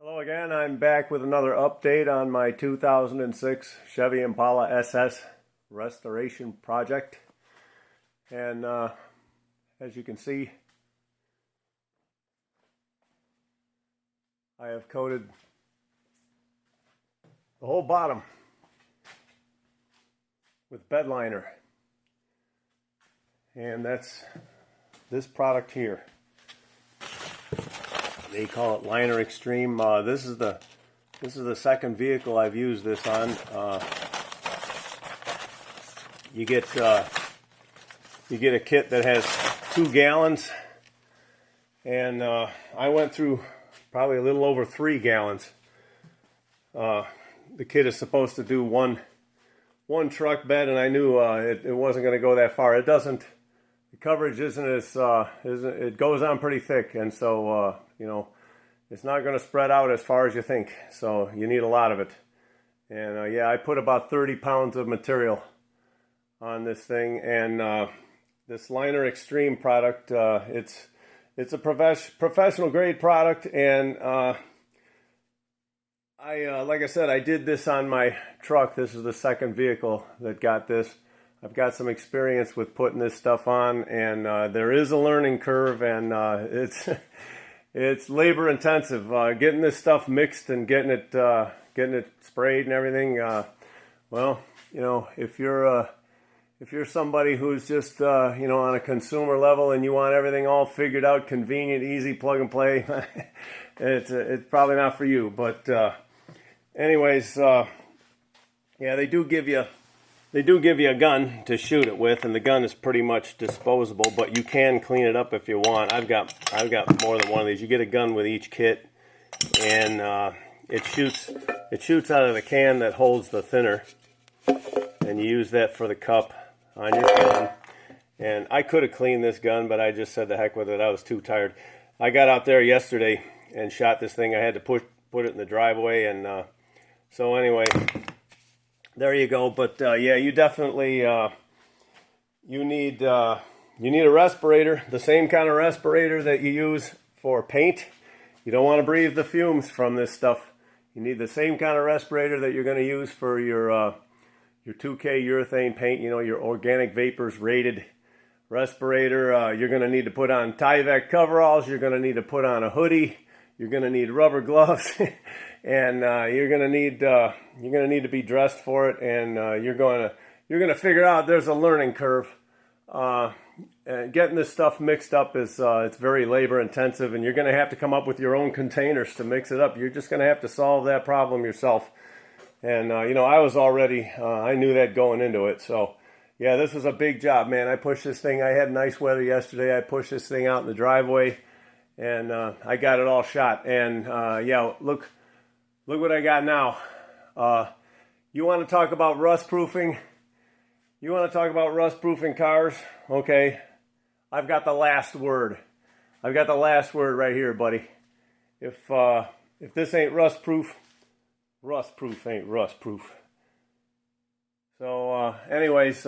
Hello again, I'm back with another update on my 2006 Chevy Impala SS restoration project. And as you can see, I have coated the whole bottom with bed liner. And that's this product here. They call it Liner Extreme. This is the second vehicle I've used this on. You get a kit that has 2 gallons, and I went through probably a little over 3 gallons. The kit is supposed to do one truck bed, and I knew it wasn't going to go that far. It doesn't. The coverage isn't as it goes on pretty thick, and so you know, it's not going to spread out as far as you think. So you need a lot of it. And yeah, I put about 30 pounds of material on this thing, and this Liner Extreme product, it's a professional grade product, and like I said, I did this on my truck. This is the second vehicle that got this. I've got some experience with putting this stuff on, and there is a learning curve, and it's labor intensive. Getting this stuff mixed and getting it sprayed and everything. Well, you know, if you're somebody who's just you know, on a consumer level and you want everything all figured out, convenient, easy, plug and play, it's probably not for you. But anyways, yeah, they do give you a gun to shoot it with, and the gun is pretty much disposable, but you can clean it up if you want. I've got more than one of these. You get a gun with each kit, and it shoots out of the can that holds the thinner, and you use that for the cup on your gun. And I could have cleaned this gun, but I just said the heck with it. I was too tired. I got out there yesterday and shot this thing. I had to put it in the driveway, and so anyway, there you go. But yeah, you definitely you need a respirator, the same kind of respirator that you use for paint. You don't want to breathe the fumes from this stuff. You need the same kind of respirator that you're going to use for your 2K urethane paint. You know, your Organic Vapors rated respirator. You're going to need to put on Tyvek coveralls. You're going to need to put on a hoodie. You're going to need rubber gloves. And you're gonna need to be dressed for it, and you're gonna figure out there's a learning curve. And getting this stuff mixed up is it's very labor intensive, and you're gonna have to come up with your own containers to mix it up. You're just gonna have to solve that problem yourself. And you know, I was already I knew that going into it. So yeah, this was a big job, man. I pushed this thing. I had nice weather yesterday. I pushed this thing out in the driveway, and I got it all shot. And yeah, look what I got now. You want to talk about rust proofing? You want to talk about rust proofing cars? Okay, I've got the last word. I've got the last word right here, buddy. If this ain't rust proof ain't rust proof. So anyways,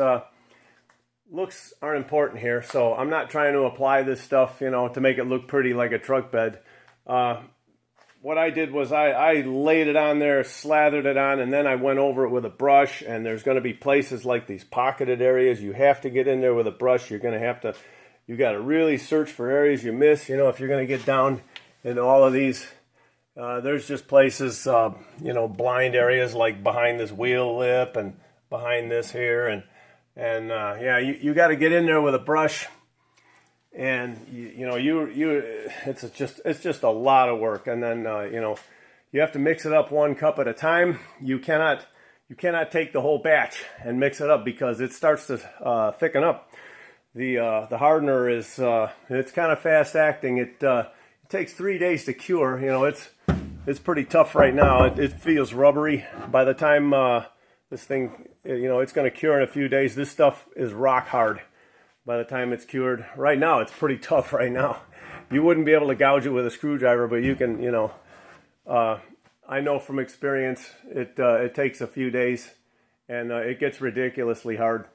looks are important here. So I'm not trying to apply this stuff, you know, to make it look pretty like a truck bed. What I did was I laid it on there, slathered it on, and then I went over it with a brush. And there's going to be places like these pocketed areas. You have to get in there with a brush. You got to really search for areas you miss. You know, if you're going to get down in all of these, there's just places, you know, blind areas like behind this wheel lip and behind this here. And yeah, you got to get in there with a brush. And you know, it's just a lot of work. And then you know, you have to mix it up 1 cup at a time. You cannot take the whole batch and mix it up, because it starts to thicken up. The hardener is it's kind of fast acting. It takes 3 days to cure. You know, it's pretty tough right now. It feels rubbery. By the time this thing, you know, it's going to cure in a few days. This stuff is rock hard by the time it's cured. Right now, it's pretty tough right now. You wouldn't be able to gouge it with a screwdriver, but you can, you know, I know from experience, it takes a few days, and it gets ridiculously hard.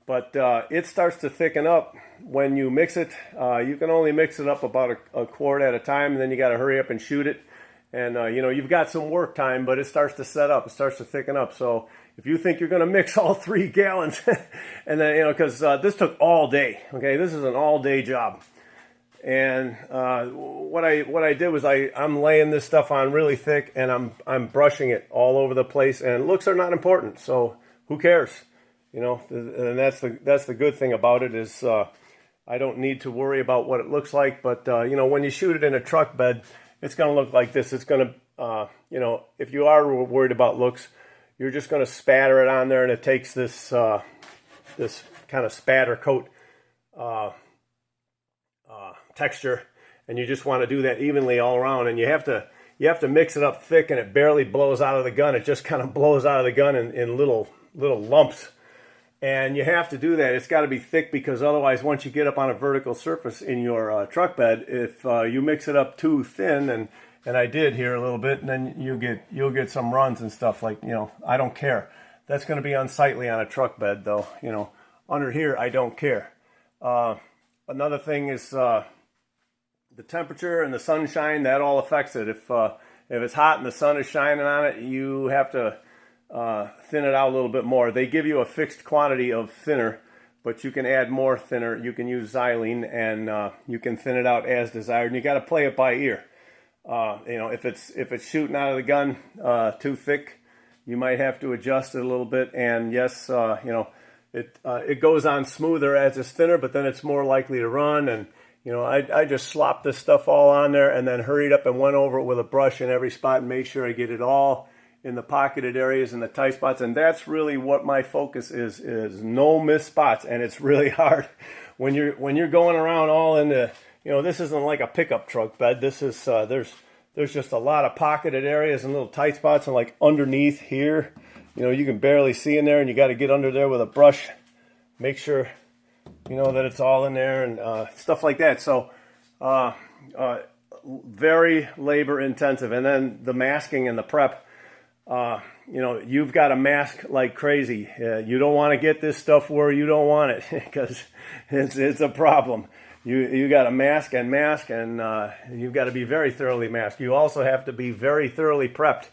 But it starts to thicken up when you mix it. You can only mix it up about a quart at a time, and then you got to hurry up and shoot it. And, you've got some work time, but it starts to set up. It starts to thicken up. So if you think you're going to mix all 3 gallons, and then, because this took all day, okay? This is an all-day job. And what I did was I'm laying this stuff on really thick, and I'm brushing it all over the place. And looks are not important, so who cares? And that's the good thing about it is I don't need to worry about what it looks like. But when you shoot it in a truck bed, it's going to look like this. It's going to, if you are worried about looks, you're just going to spatter it on there, and it takes this this kind of spatter coat texture, and you just want to do that evenly all around. And you have to mix it up thick, and it barely blows out of the gun. It just kind of blows out of the gun in little lumps. And you have to do that. It's got to be thick, because otherwise, once you get up on a vertical surface in your truck bed, if you mix it up too thin, and I did here a little bit, and then you'll get some runs and stuff like, I don't care. That's going to be unsightly on a truck bed, though. Under here, I don't care. Another thing is the temperature and the sunshine. That all affects it. If it's hot and the sun is shining on it, you have to thin it out a little bit more. They give you a fixed quantity of thinner, but you can add more thinner. You can use xylene, and you can thin it out as desired. And you got to play it by ear. If it's shooting out of the gun too thick, you might have to adjust it a little bit. And yes, it goes on smoother as it's thinner, but then it's more likely to run. And I just slopped this stuff all on there, and then hurried up and went over it with a brush in every spot and made sure I get it all in the pocketed areas and the tight spots. And that's really what my focus is no miss spots. And it's really hard when you're going around all into, this isn't like a pickup truck bed. This is there's just a lot of pocketed areas and little tight spots, and like underneath here, you can barely see in there, and you got to get under there with a brush, make sure that it's all in there, and stuff like that. So very labor intensive. And then the masking and the prep. You've got to mask like crazy. You don't want to get this stuff where you don't want it, because it's a problem. You got to mask, and you've got to be very thoroughly masked. You also have to be very thoroughly prepped.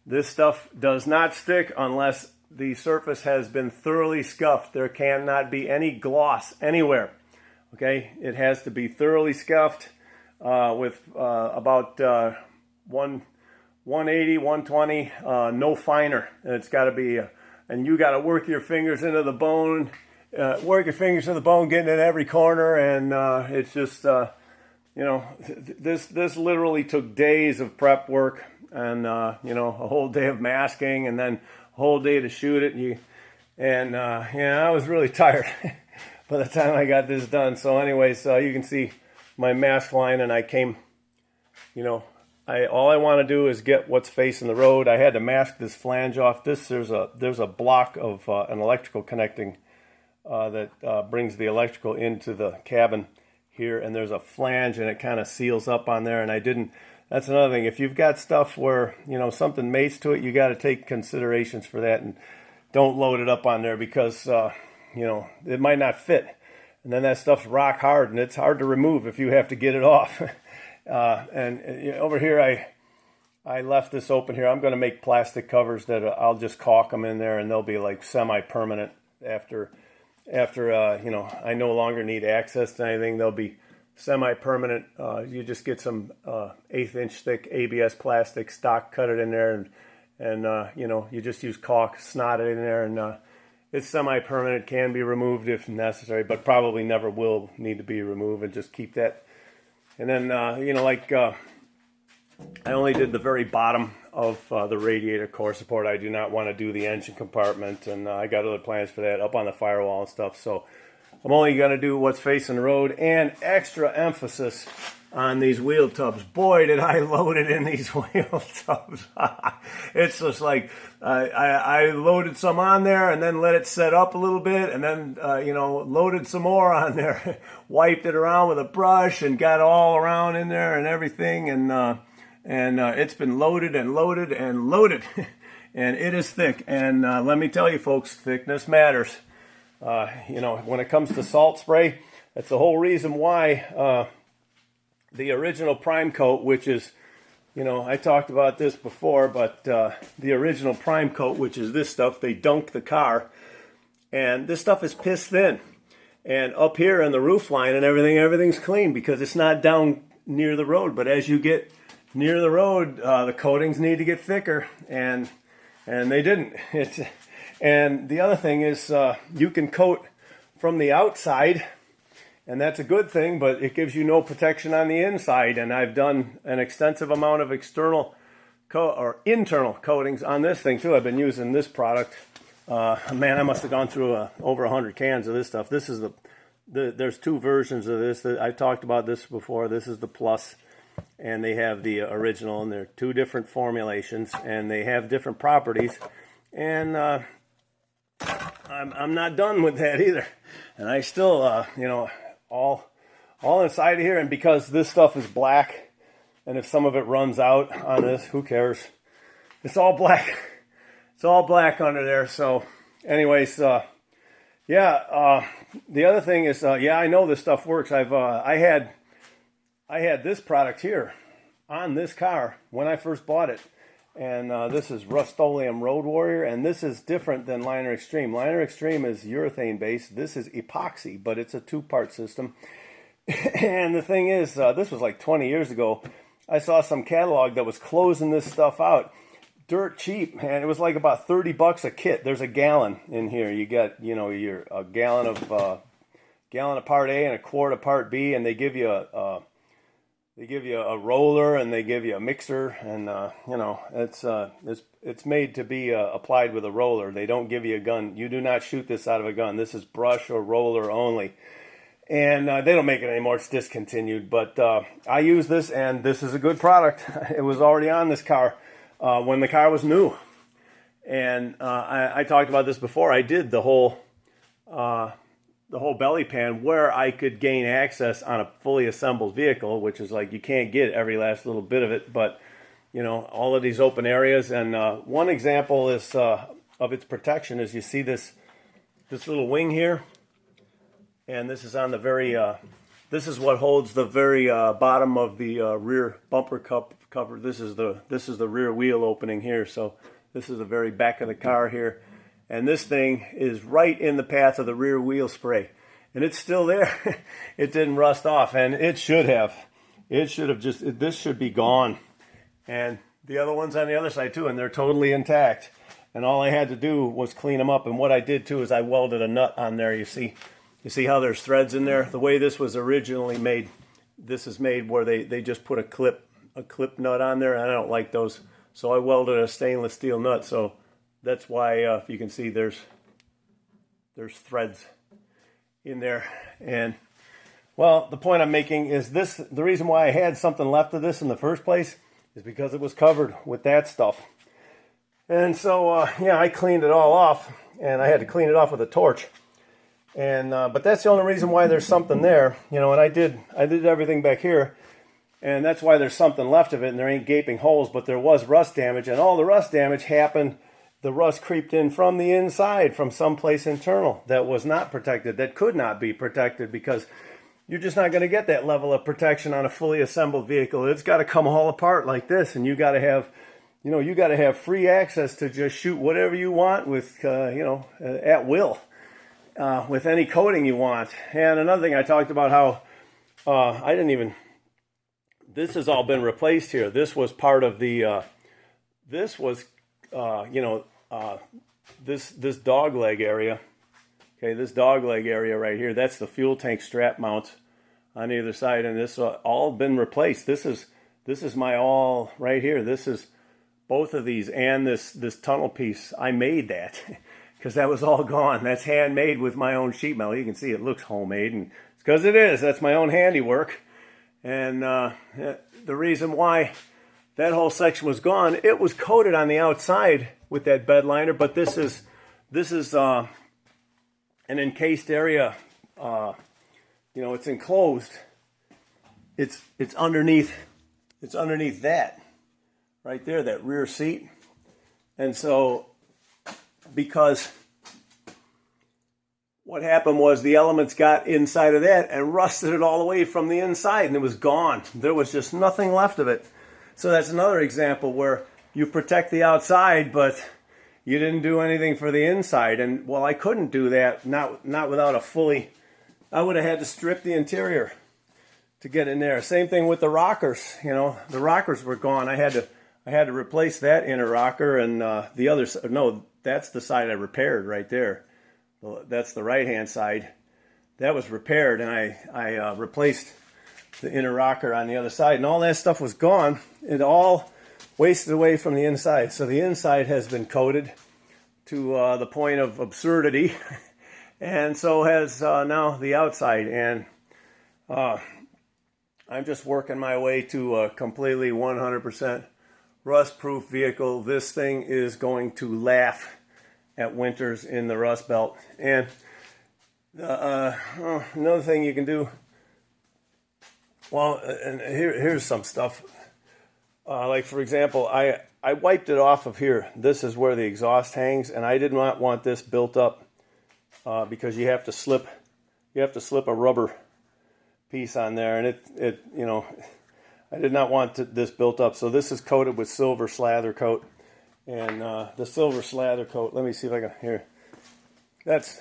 This stuff does not stick unless the surface has been thoroughly scuffed. There cannot be any gloss anywhere. Okay, it has to be thoroughly scuffed with about 180, 120, no finer. And it's got to be, and you got to work your fingers into the bone. Getting in every corner, and it's just, this literally took days of prep work, and a whole day of masking, and then a whole day to shoot it. I was really tired by the time I got this done. So, anyways, you can see my mask line, and I came, all I want to do is get what's facing the road. I had to mask this flange off. There's a block of an electrical connecting. That brings the electrical into the cabin here, and there's a flange, and it kind of seals up on there, and I didn't. That's another thing. If you've got stuff where something mates to it, you got to take considerations for that, and don't load it up on there, because it might not fit, and then that stuff's rock hard, and it's hard to remove if you have to get it off. Over here, I left this open here. I'm going to make plastic covers that I'll just caulk them in there, and they'll be like semi-permanent after I no longer need access to anything. They'll be semi-permanent. You just get some 1/8-inch thick ABS plastic, stock, cut it in there, and you just use caulk, snot it in there, and it's semi-permanent. Can be removed if necessary, but probably never will need to be removed, and just keep that. And then I only did the very bottom of the radiator core support. I do not want to do the engine compartment, and I got other plans for that up on the firewall and stuff. So I'm only going to do what's facing the road, and extra emphasis on these wheel tubs. Boy, did I load it in these wheel tubs. It's just like I loaded some on there and then let it set up a little bit, and then loaded some more on there. Wiped it around with a brush and got all around in there and everything, and it's been loaded and loaded and loaded. And it is thick, and let me tell you folks, thickness matters. When it comes to salt spray, that's the whole reason why the original prime coat, which is You know, I talked about this before, but the original prime coat, which is this stuff, they dunk the car, and this stuff is piss thin. And up here in the roof line and everything's clean because it's not down near the road. But as you get near the road, the coatings need to get thicker, and they didn't. And the other thing is you can coat from the outside, and that's a good thing, but it gives you no protection on the inside. And I've done an extensive amount of external or internal coatings on this thing too. I've been using this product. Man, I must have gone through over 100 cans of this stuff. This is there's two versions of this. I talked about this before. This is the Plus, and they have the original, and they're two different formulations, and they have different properties. And I'm not done with that either. And I still, you know, all inside here, and because this stuff is black, and if some of it runs out on this, who cares? It's all black. It's all black under there. So anyways, yeah, the other thing is, yeah, I know this stuff works. I had this product here on this car when I first bought it. And this is Rust-Oleum Road Warrior, and this is different than Liner Extreme. Liner Extreme is urethane based. This is epoxy, but it's a two-part system. And the thing is, this was like 20 years ago. I saw some catalog that was closing this stuff out. Dirt cheap, and it was like about $30 a kit. There's a gallon in here. You got, you know, a gallon of part A and a quart of part B, and they give you a roller, and they give you a mixer, and you know, it's made to be applied with a roller. They don't give you a gun. You do not shoot this out of a gun. This is brush or roller only. And they don't make it anymore. It's discontinued. But I use this, and this is a good product. It was already on this car when the car was new. And I talked about this before. I did the whole belly pan where I could gain access on a fully assembled vehicle, which is like you can't get every last little bit of it. But, you know, all of these open areas. And one example is of its protection is you see this little wing here. And this is on the very, this is what holds the very bottom of the rear bumper cover. This is the rear wheel opening here. So this is the very back of the car here. And this thing is right in the path of the rear wheel spray. And it's still there. It didn't rust off, and it should have. It should have just, this should be gone. And the other one's on the other side too, and they're totally intact. And all I had to do was clean them up. And what I did too is I welded a nut on there, you see. You see how there's threads in there? The way this was originally made, this is made where they just put a clip nut on there, and I don't like those. So I welded a stainless steel nut, so that's why if you can see there's threads in there. And well, the point I'm making is this, the reason why I had something left of this in the first place is because it was covered with that stuff. And so yeah, I cleaned it all off, and I had to clean it off with a torch. And but that's the only reason why there's something there, you know. And I did everything back here, and that's why there's something left of it, and there ain't gaping holes. But there was rust damage, and all the rust damage happened. The rust creeped in from the inside, from someplace internal that was not protected, that could not be protected, because you're just not going to get that level of protection on a fully assembled vehicle. It's got to come all apart like this, and you got to have, you know, you got to have free access to just shoot whatever you want with, you know, at will. With any coating you want. And another thing, I talked about how this has all been replaced here. This was part of the, this dog leg area. Okay, this dog leg area right here, that's the fuel tank strap mounts on either side, and this all been replaced. This is my all right here. This is both of these, and this tunnel piece. I made that. Because that was all gone. That's handmade with my own sheet metal. You can see it looks homemade, and it's because it is. That's my own handiwork. And the reason why that whole section was gone, it was coated on the outside with that bed liner, but this is an encased area. You know, it's enclosed. It's underneath. It's underneath that right there, that rear seat, and so. Because what happened was the elements got inside of that and rusted it all away from the inside, and it was gone. There was just nothing left of it. So that's another example where you protect the outside, but you didn't do anything for the inside. And well, I couldn't do that, not without a fully, I would have had to strip the interior to get in there. Same thing with the rockers. You know, the rockers were gone. I had to replace that inner rocker, and the other, no, that's the side I repaired right there. Well, that's the right-hand side. That was repaired, and I replaced the inner rocker on the other side, and all that stuff was gone. It all wasted away from the inside. So the inside has been coated to the point of absurdity, and so has now the outside. And I'm just working my way to a completely 100% rust-proof vehicle. This thing is going to laugh at winters in the Rust Belt. And another thing you can do, well, and here's some stuff. Like, for example, I wiped it off of here. This is where the exhaust hangs, and I did not want this built up because you have to slip a rubber piece on there, and it you know, I did not want this built up. So this is coated with silver slather coat, and the silver slather coat, let me see if I can, here, that's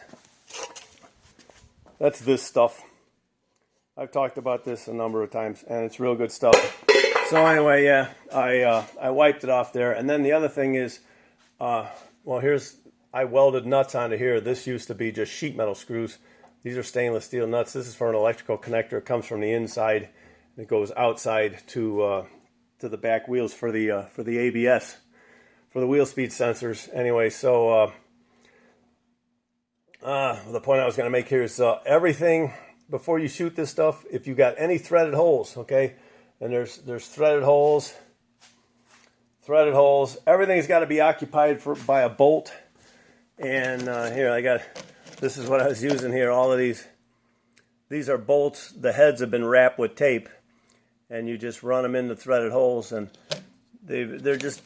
this stuff. I've talked about this a number of times, and it's real good stuff. So anyway, yeah, I wiped it off there. And then the other thing is, well, I welded nuts onto here. This used to be just sheet metal screws. These are stainless steel nuts. This is for an electrical connector. It comes from the inside, and it goes outside to the back wheels for the ABS, for the wheel speed sensors. Anyway, so the point I was going to make here is everything, before you shoot this stuff, if you got any threaded holes, okay, and there's threaded holes, everything's got to be occupied by a bolt. And here this is what I was using here. All of these are bolts. The heads have been wrapped with tape, and you just run them into threaded holes, and they're just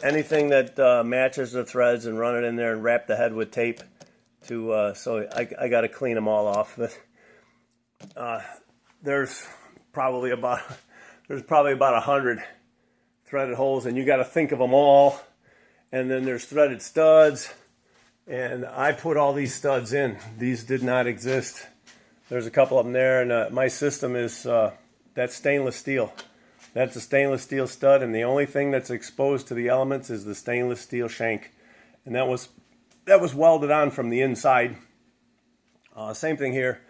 anything that matches the threads, and run it in there and wrap the head with tape. So I got to clean them all off. But there's probably about 100 threaded holes, and you got to think of them all. And then there's threaded studs, and I put all these studs in. These did not exist. There's a couple of them there, and my system is that's stainless steel. That's a stainless steel stud, and the only thing that's exposed to the elements is the stainless steel shank, and that was welded on from the inside. Same thing here.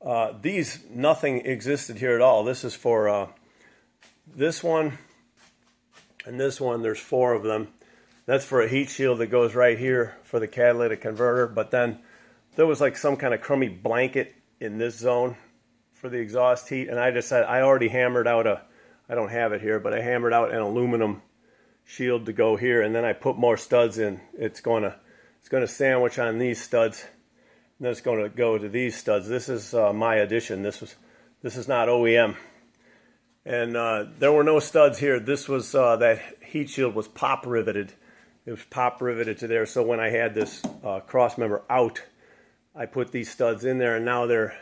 Nothing existed here at all. This is for this one and this one. There's 4 of them. That's for a heat shield that goes right here for the catalytic converter. But then there was like some kind of crummy blanket in this zone for the exhaust heat, and I decided I already hammered out I don't have it here, but I hammered out an aluminum shield to go here, and then I put more studs in. It's going to sandwich on these studs, and then it's going to go to these studs. This is my addition. This is not OEM, and there were no studs here. This was that heat shield was pop riveted. It was pop riveted to there. So when I had this cross member out, I put these studs in there, and now they're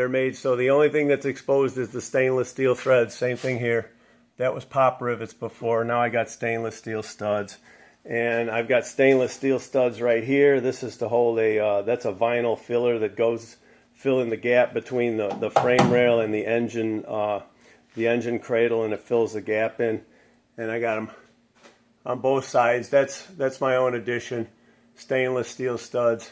made. So the only thing that's exposed is the stainless steel threads. Same thing here. That was pop rivets before. Now I got stainless steel studs. And I've got stainless steel studs right here. This is to hold that's a vinyl filler that goes filling the gap between the frame rail and the engine cradle, and it fills the gap in. And I got them on both sides. That's my own addition, stainless steel studs.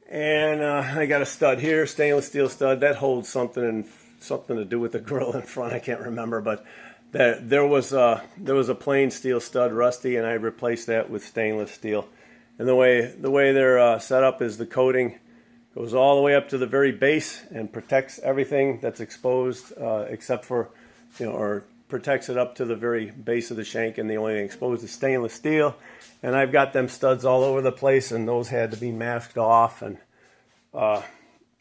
And I got a stud here, stainless steel stud that holds something to do with the grill in front. I can't remember, but there was a plain steel stud, rusty, and I replaced that with stainless steel. And the way they're set up is the coating goes all the way up to the very base and protects everything that's exposed, except for, or protects it up to the very base of the shank, and the only thing exposed is stainless steel. And I've got them studs all over the place, and those had to be masked off. And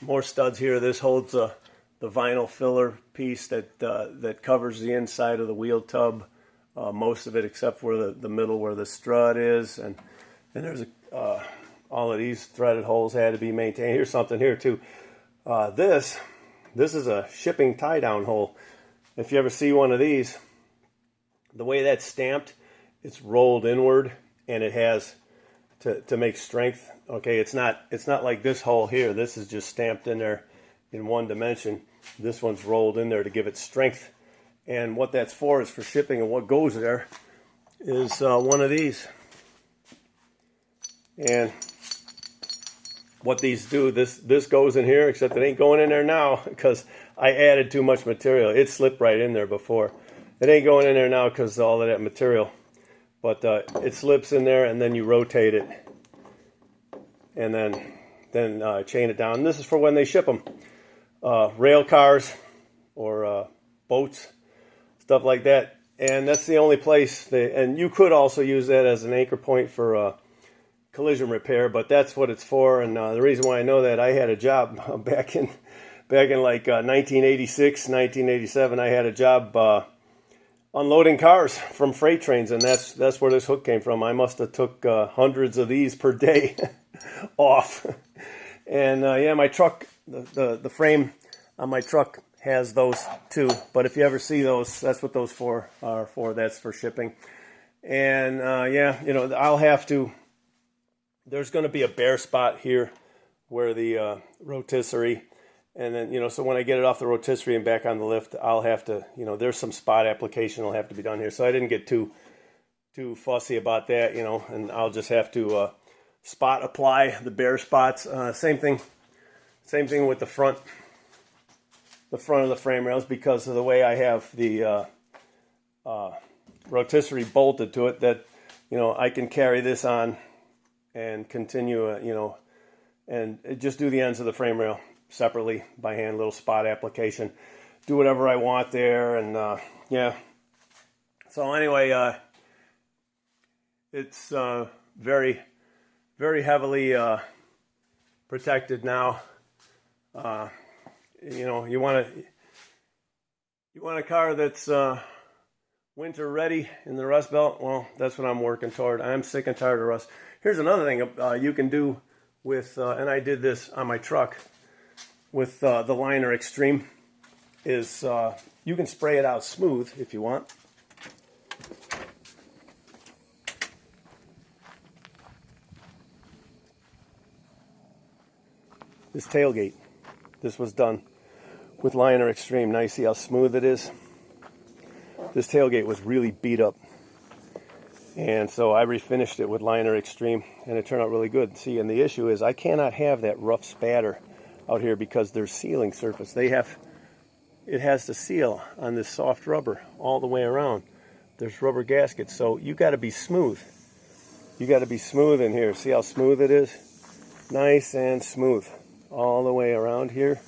more studs here. This holds the vinyl filler piece that covers the inside of the wheel tub, most of it except for the middle where the strut is. And there's all of these threaded holes had to be maintained. Here's something here too. This is a shipping tie down hole. if you ever see one of these, the way that's stamped, it's rolled inward, and it has to make strength. Okay, it's not like this hole here. This is just stamped in there in one dimension. This one's rolled in there to give it strength. And what that's for is for shipping, and what goes there is one of these. And what these do, this goes in here, except it ain't going in there now because I added too much material. It slipped right in there before. It ain't going in there now because of all of that material. But it slips in there, and then you rotate it, and then chain it down. And this is for when they ship them. Rail cars or boats, stuff like that. And that's the only place. And you could also use that as an anchor point for collision repair, but that's what it's for. And the reason why I know that, I had a job back in like 1986, 1987. I had a job unloading cars from freight trains, and that's where this hook came from. I must have took hundreds of these per day off. And yeah, my truck, the frame on my truck has those too. But if you ever see those, that's what those are for. That's for shipping. And yeah, you know, I'll have to. There's going to be a bare spot here where the rotisserie. And then, you know, so when I get it off the rotisserie and back on the lift, I'll have to, you know, there's some spot application that'll have to be done here. So I didn't get too fussy about that, you know, and I'll just have to spot apply the bare spots. Same thing with the front of the frame rails, because of the way I have the rotisserie bolted to it, that, you know, I can carry this on and continue, you know, and just do the ends of the frame rail separately by hand, little spot application, do whatever I want there. And yeah, so anyway, it's very, very heavily protected now. You know, you want a car that's winter ready in the Rust Belt. Well, that's what I'm working toward. I'm sick and tired of rust. Here's another thing you can do with, and I did this on my truck with the Liner Extreme, is you can spray it out smooth if you want. This tailgate, this was done with Liner Extreme. Now you see how smooth it is? This tailgate was really beat up. And so I refinished it with Liner Extreme, and it turned out really good. See, and the issue is I cannot have that rough spatter out here because there's sealing surface. It has to seal on this soft rubber all the way around. There's rubber gaskets, so you got to be smooth. You got to be smooth in here. See how smooth it is? Nice and smooth all the way around here.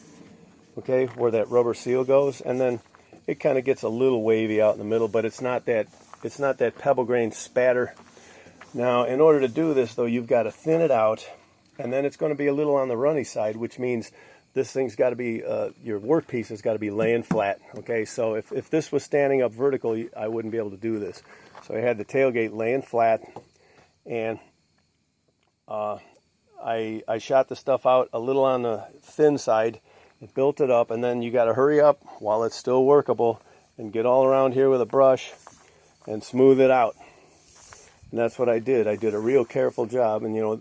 Okay, where that rubber seal goes, and then it kind of gets a little wavy out in the middle, but it's not that pebble grain spatter. Now, in order to do this, though, you've got to thin it out, and then it's going to be a little on the runny side, which means this thing's got to be, your workpiece has got to be laying flat. Okay, so if this was standing up vertical, I wouldn't be able to do this. So I had the tailgate laying flat, and I shot the stuff out a little on the thin side, and built it up, and then you got to hurry up while it's still workable and get all around here with a brush and smooth it out. And that's what I did. I did a real careful job, and you know,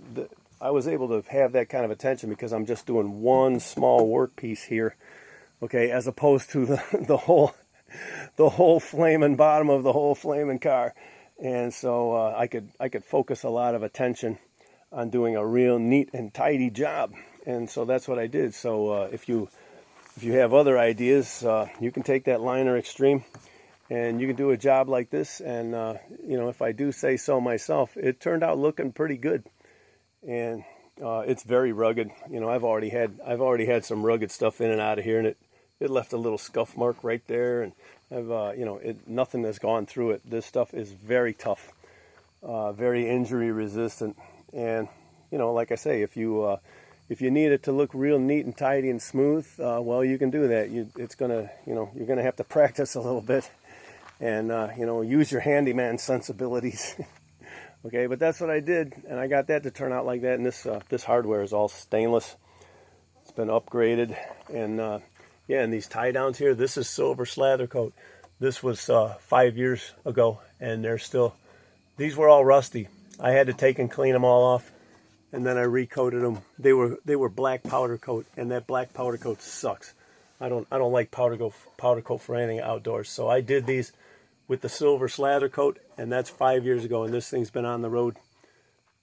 I was able to have that kind of attention because I'm just doing one small workpiece here, okay, as opposed to the whole flaming bottom of the whole flaming car. And so I could focus a lot of attention on doing a real neat and tidy job. And so that's what I did. So if you have other ideas, you can take that Liner Extreme and you can do a job like this. And you know, if I do say so myself, it turned out looking pretty good. And it's very rugged. You know, I've already had some rugged stuff in and out of here, and it left a little scuff mark right there. And I've you know, nothing has gone through it. This stuff is very tough, very injury resistant. And you know, like I say, if you need it to look real neat and tidy and smooth, well, you can do that. It's gonna, you know, you're gonna have to practice a little bit, and you know, use your handyman sensibilities. Okay, but that's what I did, and I got that to turn out like that. And this hardware is all stainless. It's been upgraded, and Yeah, and these tie downs here, this is silver slather coat. This was 5 years ago, and they're still, these were all rusty. I had to take and clean them all off, and then I recoated them. They were black powder coat, and that black powder coat sucks. I don't like powder coat for anything outdoors. So I did these with the silver slather coat, and that's 5 years ago, and this thing's been on the road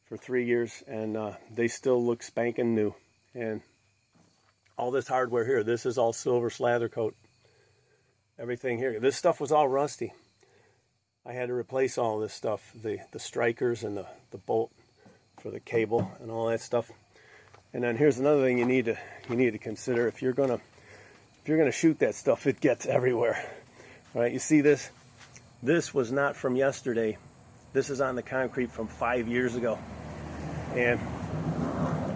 for 3 years, and they still look spanking new. And all this hardware here, this is all silver slather coat. Everything here, this stuff was all rusty. I had to replace all this stuff, the strikers and the bolt for the cable and all that stuff. And then here's another thing you need to consider. If you're gonna shoot that stuff, it gets everywhere. All right, you see this? This was not from yesterday. This is on the concrete from 5 years ago. And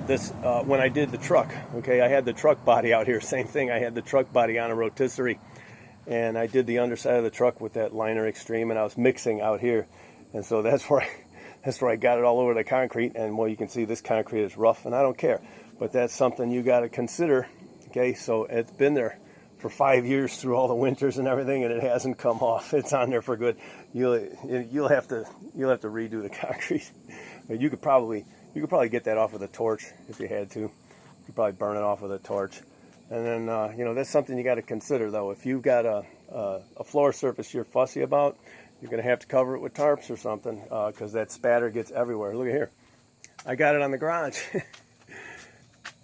this, when I did the truck, okay, I had the truck body out here, same thing. I had the truck body on a rotisserie, and I did the underside of the truck with that liner extreme, and I was mixing out here. And so that's where I got it all over the concrete. And well, you can see this concrete is rough, and I don't care. But that's something you got to consider, okay? So it's been there for 5 years through all the winters and everything, and it hasn't come off. It's on there for good. You'll have to redo the concrete. You could probably get that off with a torch if you had to. You could probably burn it off with a torch. And then that's something you got to consider, though. If you've got a floor surface you're fussy about, you're going to have to cover it with tarps or something, because that spatter gets everywhere. Look at here. I got it on the garage.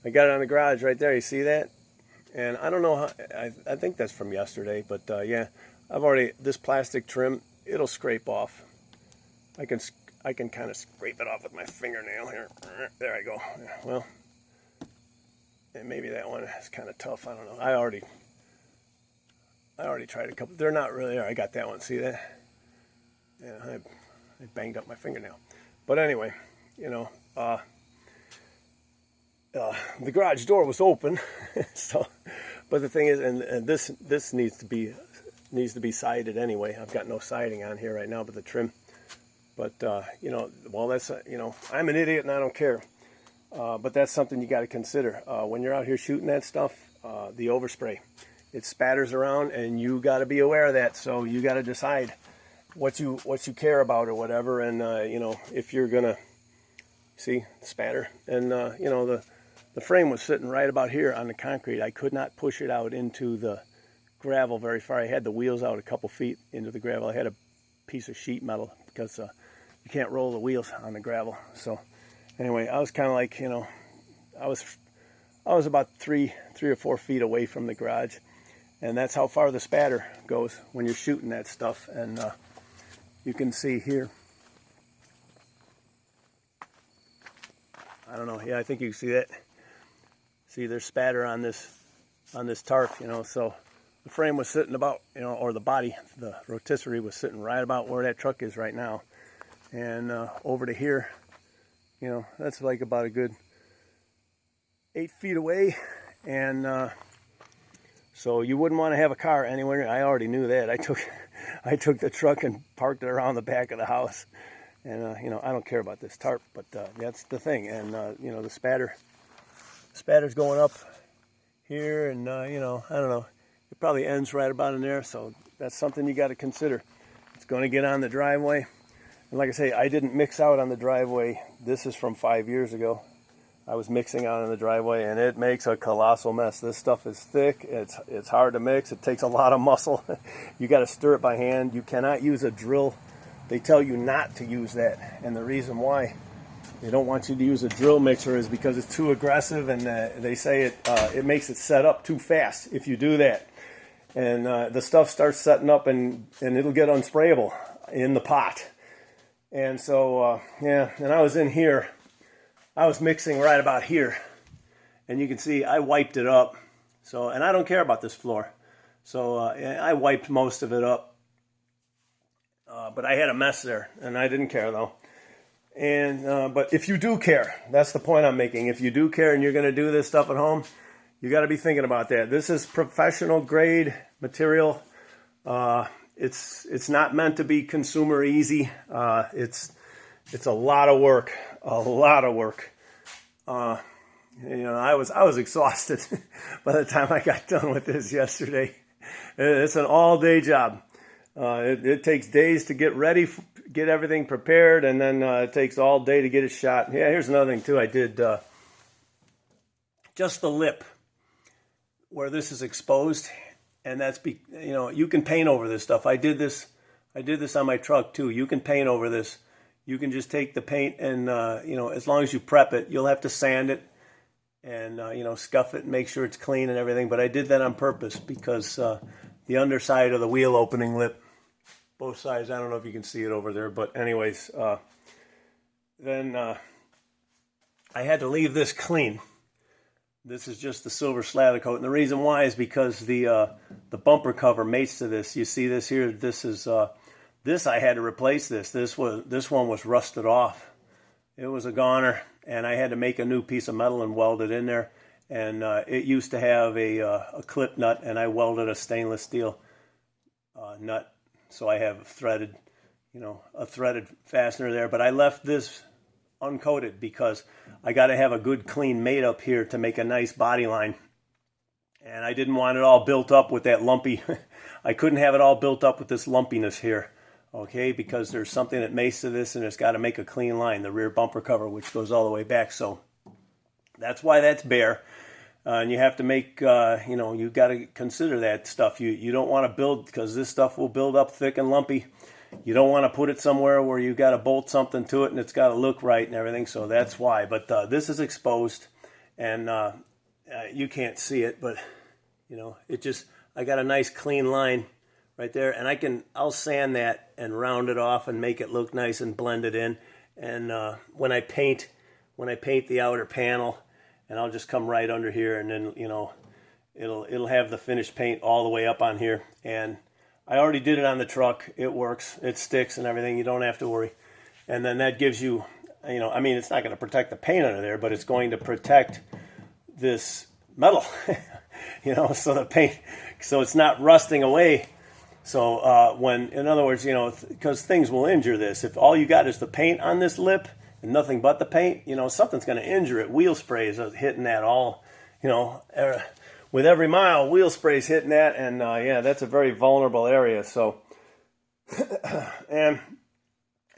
I got it on the garage right there. You see that? And I don't know how, I think that's from yesterday, but yeah, this plastic trim, it'll scrape off. I can kind of scrape it off with my fingernail here. There I go. Well, and maybe that one is kind of tough. I don't know. I already tried a couple. They're not really there. I got that one. See that? Yeah, I banged up my fingernail. But anyway, the garage door was open. So, but the thing is, and this needs to be sided anyway. I've got no siding on here right now, but the trim. But well, that's I'm an idiot and I don't care. But that's something you got to consider when you're out here shooting that stuff. The overspray, it spatters around, and you got to be aware of that. So you got to decide what you care about or whatever. And if you're gonna see the spatter, and the frame was sitting right about here on the concrete. I could not push it out into the gravel very far. I had the wheels out a couple feet into the gravel. I had a piece of sheet metal because you can't roll the wheels on the gravel. So anyway, I was kind of like, I was about three or 4 feet away from the garage, and that's how far the spatter goes when you're shooting that stuff. And you can see here, I don't know, yeah, I think you can see that. See, there's spatter on this tarp, so the frame was sitting about, or the body, the rotisserie was sitting right about where that truck is right now. And over to here, that's like about a good 8 feet away. And so you wouldn't want to have a car anywhere. I already knew that. I took the truck and parked it around the back of the house. And I don't care about this tarp, but that's the thing. And the spatter's going up here, and I don't know. It probably ends right about in there. So that's something you got to consider. It's going to get on the driveway. And like I say, I didn't mix out on the driveway. This is from 5 years ago. I was mixing out on the driveway, and it makes a colossal mess. This stuff is thick. It's hard to mix. It takes a lot of muscle. You got to stir it by hand. You cannot use a drill. They tell you not to use that. And the reason why they don't want you to use a drill mixer is because it's too aggressive, and they say it makes it set up too fast if you do that. And the stuff starts setting up, and it'll get unsprayable in the pot. And so, yeah, and I was in here. I was mixing right about here. And you can see I wiped it up. So, and I don't care about this floor. So I wiped most of it up. But I had a mess there, and I didn't care, though. And but if you do care, that's the point I'm making. If you do care and you're going to do this stuff at home, you got to be thinking about that. This is professional grade material. It's not meant to be consumer easy. It's a lot of work, I was exhausted by the time I got done with this yesterday. It's an all-day job. It takes days to get ready, get everything prepared, and then it takes all day to get it shot. Yeah, here's another thing too. I did just the lip where this is exposed, and that's you can paint over this stuff. I did this on my truck too. You can paint over this. You can just take the paint and as long as you prep it, you'll have to sand it and scuff it and make sure it's clean and everything. But I did that on purpose because the underside of the wheel opening lip, both sides, I don't know if you can see it over there, but anyways, then I had to leave this clean. This is just the silver slather coat, and the reason why is because the bumper cover mates to this. You see this here? This is this I had to replace this. This one was rusted off. It was a goner, and I had to make a new piece of metal and weld it in there. And it used to have a clip nut, and I welded a stainless steel nut, so I have a threaded fastener there. But I left this uncoated because I got to have a good clean mate up here to make a nice body line, and I didn't want it all built up with that lumpy. I couldn't have it all built up with this lumpiness here, okay, because there's something that mates to this, and it's got to make a clean line, the rear bumper cover, which goes all the way back. So that's why that's bare. And you have to make, you got to consider that stuff. You don't want to build, because this stuff will build up thick and lumpy. You don't want to put it somewhere where you got to bolt something to it and it's got to look right and everything. So that's why. But this is exposed, and you can't see it, but I got a nice clean line right there, and I'll sand that and round it off and make it look nice and blend it in. And when I paint the outer panel, and I'll just come right under here, and then it'll have the finished paint all the way up on here. And I already did it on the truck. It works. It sticks and everything. You don't have to worry. And then that gives you, it's not going to protect the paint under there, but it's going to protect this metal, so the paint, so it's not rusting away. So in other words, because things will injure this. If all you got is the paint on this lip and nothing but the paint, something's going to injure it. Wheel sprays are hitting that all, with every mile, wheel sprays hitting that, and that's a very vulnerable area. So, and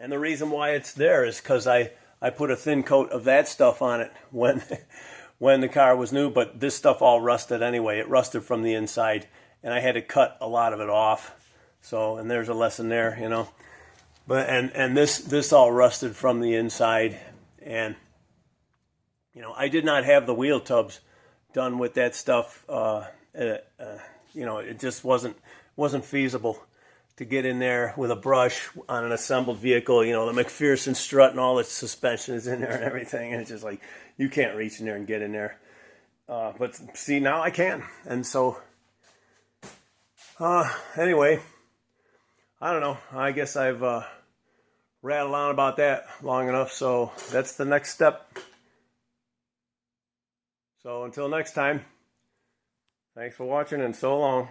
the reason why it's there is because I put a thin coat of that stuff on it when the car was new, but this stuff all rusted anyway. It rusted from the inside, and I had to cut a lot of it off. So, and there's a lesson there, But and this all rusted from the inside, and I did not have the wheel tubs done with that stuff. It just wasn't feasible to get in there with a brush on an assembled vehicle. The McPherson strut and all its suspension is in there and everything, and it's just like you can't reach in there and get in there. But see, now I can, and so anyway, I don't know. I guess I've rattled on about that long enough, so that's the next step. So until next time, thanks for watching, and so long.